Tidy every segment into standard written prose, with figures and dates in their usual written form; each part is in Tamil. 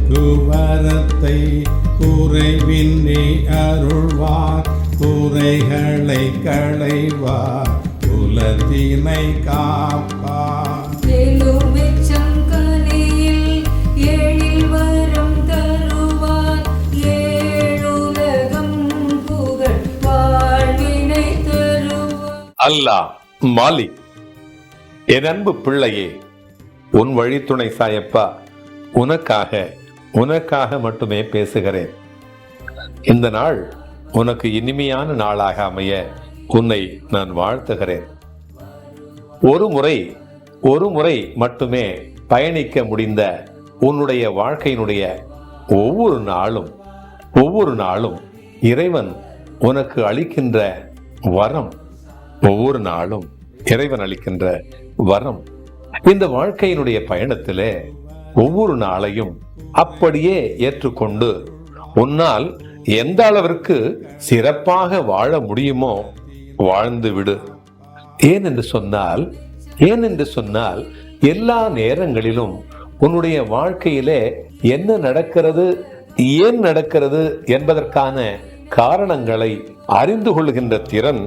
குவரத்தை குறைவின்றி அருள்வார், குறைகளை களைவார், குலத்தினை காப்பார். அல்லாஹ் மாலிக். என் அன்பு பிள்ளையே, உன் வழித்துணை சாயப்பா உனக்காக மட்டுமே பேசுகிறேன். இந்த நாள் உனக்கு இனிமையான நாளாக அமைய உன்னை நான் வாழ்த்துகிறேன். ஒரு முறை மட்டுமே பயணிக்க முடிந்த உன்னுடைய வாழ்க்கையினுடைய ஒவ்வொரு நாளும் இறைவன் உனக்கு அளிக்கின்ற வரம். ஒவ்வொரு நாளும் இறைவன் அளிக்கின்ற வரம். இந்த வாழ்க்கையினுடைய பயணத்திலே ஒவ்வொரு நாளையும் அப்படியே ஏற்றுக்கொண்டு உன்னால் எந்த அளவிற்கு சிறப்பாக வாழ முடியுமோ வாழ்ந்து விடு. ஏன் என்று சொன்னால் எல்லா நேரங்களிலும் உன்னுடைய வாழ்க்கையிலே என்ன நடக்கிறது, ஏன் நடக்கிறது என்பதற்கான காரணங்களை அறிந்து கொள்கின்ற திறன்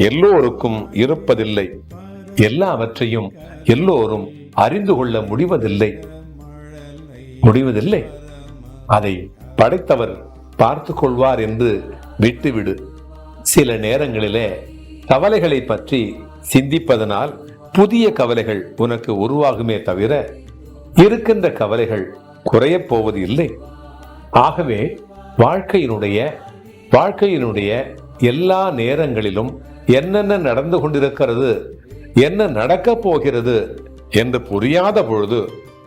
எல்லோருக்கும் இருப்பதில்லை. எல்லாவற்றையும் எல்லோரும் அறிந்து கொள்ள முடிவதில்லை. அதை படைத்தவர் பார்த்து கொள்வார் என்று விட்டுவிடு. சில நேரங்களிலே கவலைகளை பற்றி சிந்திப்பதனால் புதிய கவலைகள் உனக்கு உருவாகுமே தவிர இருக்கின்ற கவலைகள் குறையப் போவது இல்லை. ஆகவே வாழ்க்கையினுடைய எல்லா நேரங்களிலும் என்னென்ன நடந்து கொண்டிருக்கிறது, என்ன நடக்கப் போகிறது என்று புரியாத பொழுது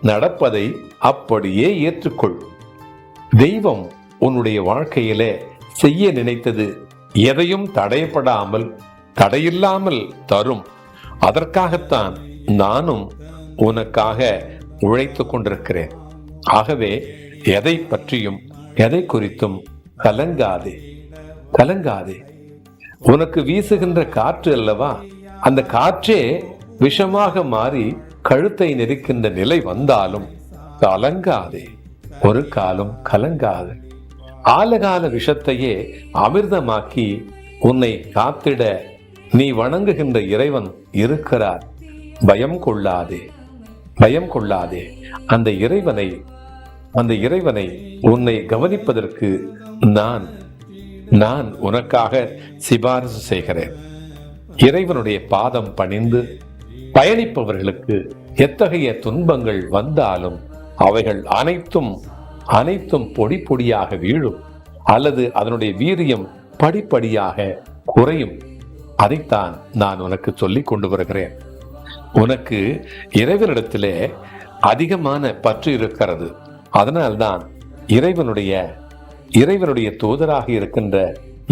நடப்பதை அப்படியே ஏற்றுக்கொள். தெய்வம் உன்னுடைய வாழ்க்கையிலே செய்ய நினைத்தது எதையும் தடையில்லாமல் தரும். அதற்காகத்தான் நானும் உனக்காக உழைத்துக் கொண்டிருக்கிறேன். ஆகவே எதை பற்றியும் எதை குறித்தும் கலங்காதே. உனக்கு வீசுகின்ற காற்று அல்லவா, அந்த காற்றே விஷமாக மாறி கழுத்தை நெரிக்கின்ற நிலை வந்தாலும் கலங்காதே, ஒரு காலம் கலங்காது. ஆலகால விஷத்தையே அமிர்தமாக்கி உன்னை காத்திட நீ வணங்குகின்ற இறைவன் இருக்கிறார். பயம் கொள்ளாதே. அந்த இறைவனை உன்னை கவனிப்பதற்கு நான் உனக்காக சிபாரிசு செய்கிறேன். இறைவனுடைய பாதம் பணிந்து பயணிப்பவர்களுக்கு எத்தகைய துன்பங்கள் வந்தாலும் அவைகள் அனைத்தும் பொடி பொடியாக வீழும், அல்லது அதனுடைய வீரியம் படிப்படியாக குறையும். அதைத்தான் நான் உனக்கு சொல்லிக் கொண்டு வருகிறேன். உனக்கு இறைவனிடத்திலே அதிகமான பற்று இருக்கிறது. அதனால்தான் இறைவனுடைய தூதராக இருக்கின்ற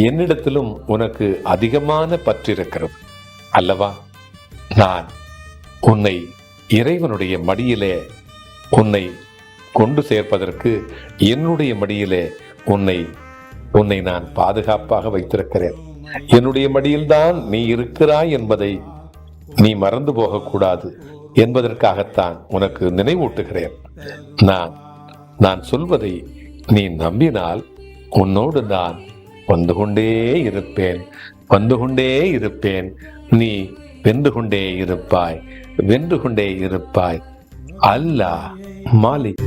என்னிடத்திலும் உனக்கு அதிகமான பற்று இருக்கிறது அல்லவா? நான் உன்னை இறைவனுடைய மடியிலே உன்னை கொண்டு சேர்ப்பதற்கு என்னுடைய மடியிலே உன்னை நான் பாதுகாப்பாக வைத்திருக்கிறேன். என்னுடைய மடியில்தான் நீ இருக்கிறாய் என்பதை நீ மறந்து போகக்கூடாது என்பதற்காகத்தான் உனக்கு நினைவூட்டுகிறேன். நான் சொல்வதை நீ நம்பினால் உன்னோடு நான் வந்து கொண்டே இருப்பேன். நீ வென்று கொண்டே இருப்பாய். அல்லாஹ் மாலிக்.